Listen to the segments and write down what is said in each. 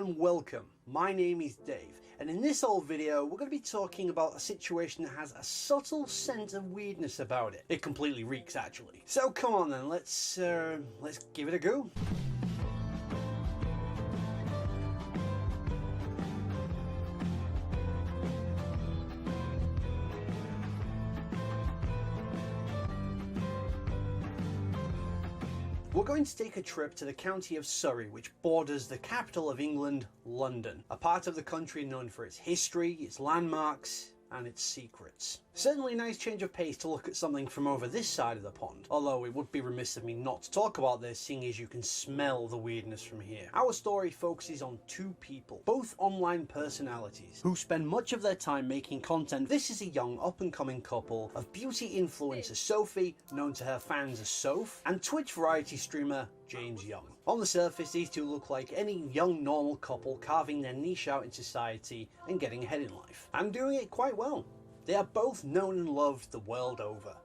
and welcome. My name is Dave, and in this old video we're going to be talking about a situation that has a subtle sense of weirdness about it. It completely reeks, actually. So come on then, let's give it a go. We're going to take a trip to the county of Surrey, which borders the capital of England, London, a part of the country known for its history, its landmarks, and its secrets. Certainly a nice change of pace to look at something from over this side of the pond, although it would be remiss of me not to talk about this, seeing as you can smell the weirdness from here. Our story focuses on two people, both online personalities, who spend much of their time making content. This is a young up-and-coming couple of beauty influencer Sophie, known to her fans as Soph, and Twitch variety streamer James Young. On the surface, these two look like any young normal couple carving their niche out in society and getting ahead in life, and doing it quite well. They are both known and loved the world over,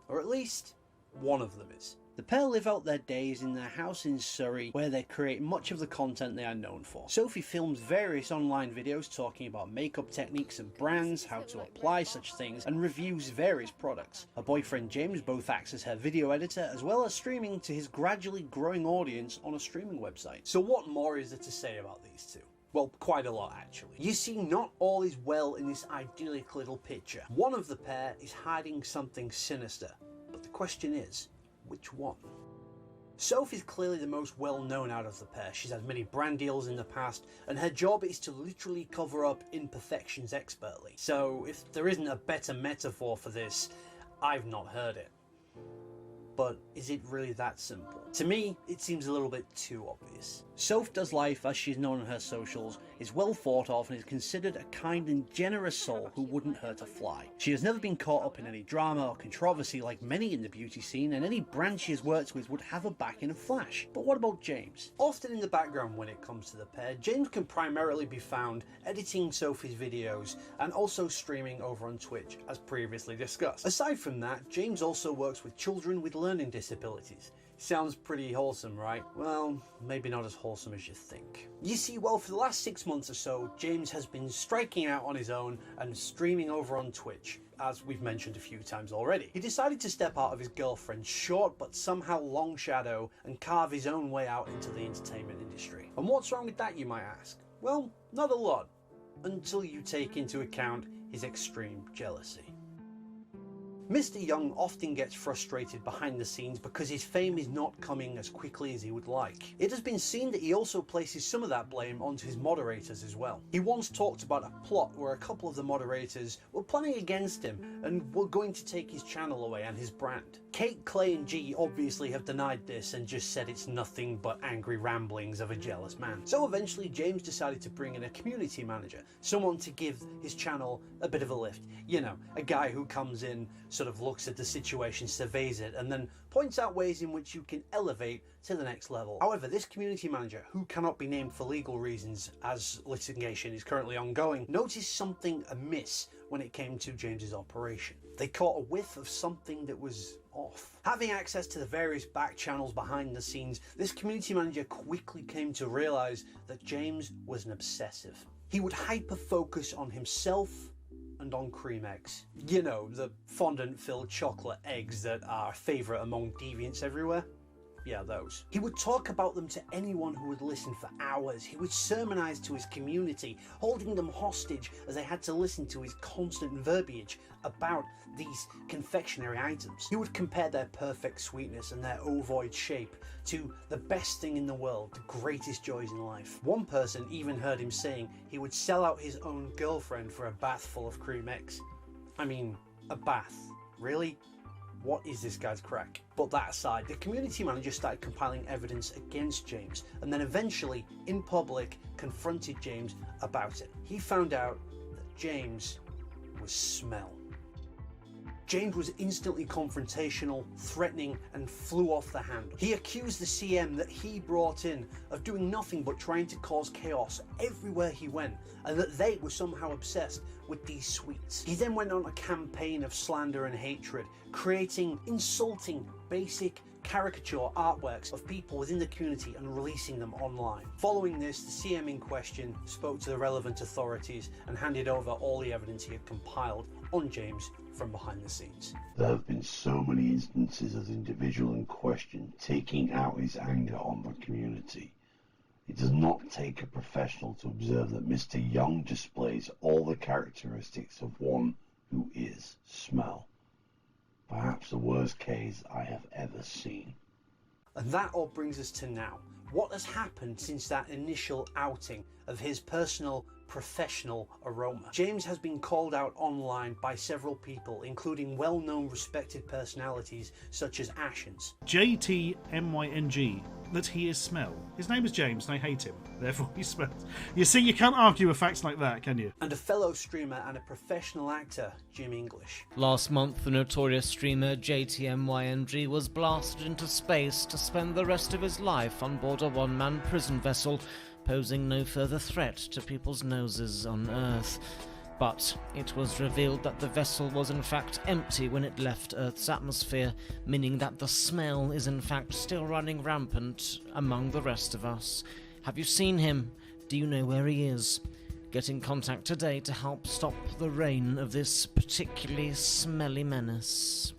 or at least one of them is. The pair live out their days in their house in Surrey, where they create much of the content they are known for. Sophie films various online videos talking about makeup techniques and brands, how to apply such things, and reviews various products. Her boyfriend James both acts as her video editor, as well as streaming to his gradually growing audience on a streaming website. So what more is there to say about these two? Well, quite a lot actually. You see, not all is well in this idyllic little picture. One of the pair is hiding something sinister, but the question is, which one? Soph is clearly the most well known out of the pair. She's had many brand deals in the past, and her job is to literally cover up imperfections expertly. So if there isn't a better metaphor for this, I've not heard it. But is it really that simple? To me, it seems a little bit too obvious. Soph does life as she's known on her socials, is well thought of, and is considered a kind and generous soul who wouldn't hurt a fly. She has never been caught up in any drama or controversy like many in the beauty scene, and any brand she has worked with would have her back in a flash. But what about James? Often in the background when it comes to the pair, James can primarily be found editing Sophie's videos and also streaming over on Twitch, as previously discussed. Aside from that, James also works with children with learning disabilities. Sounds pretty wholesome, right? Well, maybe not as wholesome as you think. You see, well, for the last 6 months or so, James has been striking out on his own and streaming over on Twitch, as we've mentioned a few times already. He decided to step out of his girlfriend's short but somehow long shadow and carve his own way out into the entertainment industry. And what's wrong with that, you might ask? Well, not a lot, until you take into account his extreme jealousy. Mr. Young often gets frustrated behind the scenes because his fame is not coming as quickly as he would like. It has been seen that he also places some of that blame onto his moderators as well. He once talked about a plot where a couple of the moderators were planning against him and were going to take his channel away and his brand. Kate, Clay and G obviously have denied this and just said it's nothing but angry ramblings of a jealous man. So eventually James decided to bring in a community manager, someone to give his channel a bit of a lift. You know, a guy who comes in, sort of looks at the situation, surveys it, and then points out ways in which you can elevate to the next level. However, this community manager, who cannot be named for legal reasons as litigation is currently ongoing, noticed something amiss when it came to James's operation. They caught a whiff of something that was off. Having access to the various back channels behind the scenes, this community manager quickly came to realize that James was an obsessive. He would hyper-focus on himself and on cream eggs. You know, the fondant-filled chocolate eggs that are a favourite among deviants everywhere. Yeah, those. He would talk about them to anyone who would listen for hours. He would sermonize to his community, holding them hostage as they had to listen to his constant verbiage about these confectionery items. He would compare their perfect sweetness and their ovoid shape to the best thing in the world, the greatest joys in life. One person even heard him saying he would sell out his own girlfriend for a bath full of cream eggs. I mean, a bath. Really? What is this guy's crack? But that aside, the community manager started compiling evidence against James, and then eventually, in public, confronted James about it. He found out that James was smell. James was instantly confrontational, threatening, and flew off the handle. He accused the CM that he brought in of doing nothing but trying to cause chaos everywhere he went, and that they were somehow obsessed with these sweets. He then went on a campaign of slander and hatred, creating insulting, basic caricature artworks of people within the community and releasing them online. Following this, the CM in question spoke to the relevant authorities and handed over all the evidence he had compiled on James from behind the scenes. There have been so many instances of the individual in question taking out his anger on the community. It does not take a professional to observe that Mr. Young displays all the characteristics of one who is smell. Perhaps the worst case I have ever seen. And that all brings us to now. What has happened since that initial outing of his personal professional aroma? James has been called out online by several people, including well-known respected personalities such as Ashens. JTMYNG, that he is smell. His name is James and I hate him, therefore he smells. You see, you can't argue with facts like that, can you? And a fellow streamer and a professional actor, Jim English. Last month, the notorious streamer JTMYNG was blasted into space to spend the rest of his life on board a one-man prison vessel, posing no further threat to people's noses on Earth. But it was revealed that the vessel was in fact empty when it left Earth's atmosphere, meaning that the smell is in fact still running rampant among the rest of us. Have you seen him? Do you know where he is? Get in contact today to help stop the reign of this particularly smelly menace.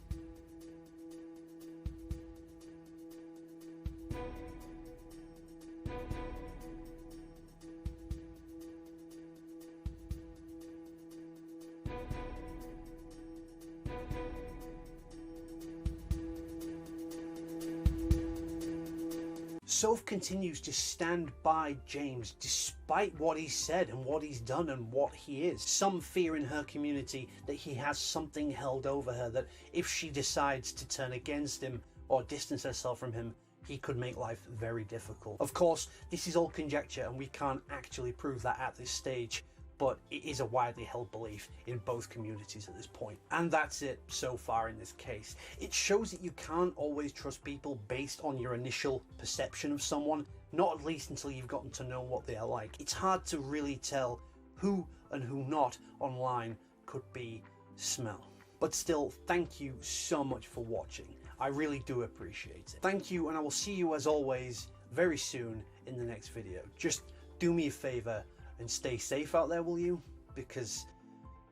Soph continues to stand by James despite what he said and what he's done and what he is. Some fear in her community that he has something held over her, that if she decides to turn against him or distance herself from him, he could make life very difficult. Of course, this is all conjecture and we can't actually prove that at this stage, but it is a widely held belief in both communities at this point. And that's it so far in this case. It shows that you can't always trust people based on your initial perception of someone, not at least until you've gotten to know what they are like. It's hard to really tell who and who not online could be smell. But still, thank you so much for watching. I really do appreciate it. Thank you, and I will see you as always very soon in the next video. Just do me a favor and stay safe out there, will you? Because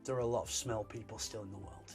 there are a lot of smell people still in the world.